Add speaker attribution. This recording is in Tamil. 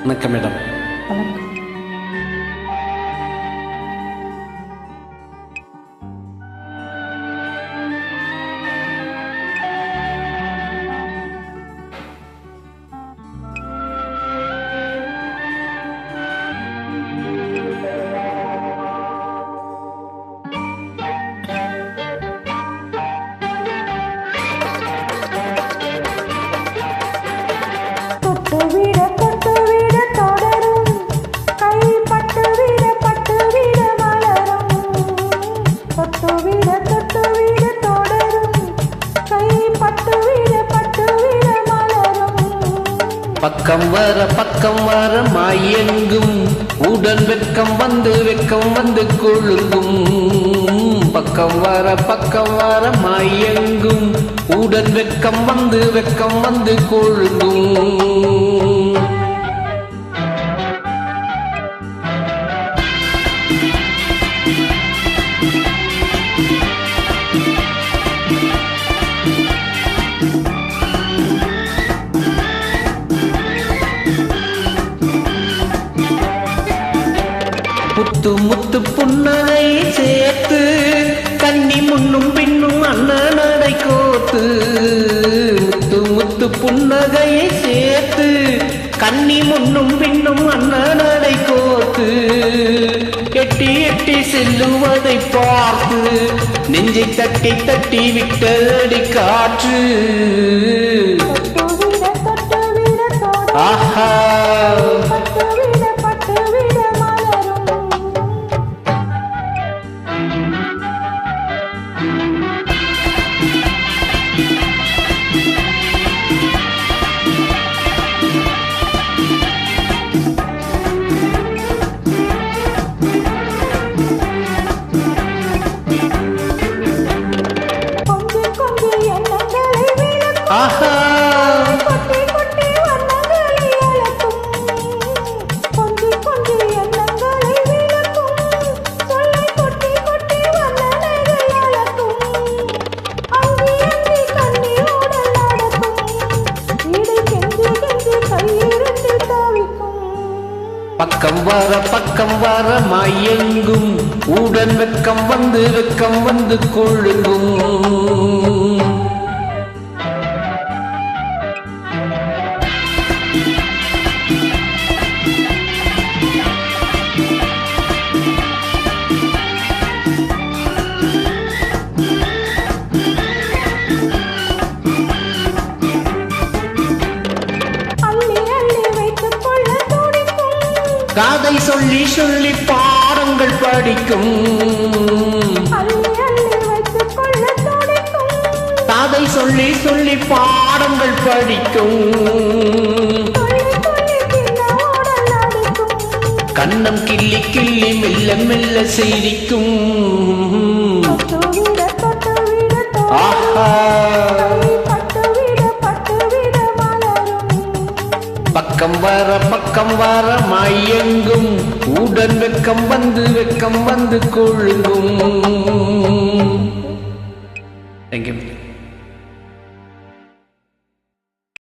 Speaker 1: வணக்கம் மேடம்.
Speaker 2: பக்கம் வர மாயெங்கும் உடன் வெக்கம் வந்து கொழுங்கும். பக்கம் வர மாயெங்கும் உடன் வெக்கம் வந்து கொழுங்கும். முத்து புன்னகை சேர்த்து கண்ணி முன்னும் பின்னும் அண்ணனடை கோத்து. முத்து புன்னகையை சேர்த்து கண்ணி முன்னும் பின்னும் அண்ணனடை கோத்து. எட்டி செல்லுவதை பார்த்து நெஞ்சை தட்டி விட்டடி காற்று. ஆஹா பக்கம் வர மாயெங்கும் உடன் வெக்கம் வந்து கொழுங்கும். காதை சொல்லி பாடங்கள் படிக்கும். காதை சொல்லி பாடங்கள் படிக்கும். கண்ணம் கிள்ளி மெல்ல சிரிக்கும். ஆஹா பக்கம் வர மாயெங்கும் உடன் வெக்கம் வந்து கொழுங்கும். Thank you.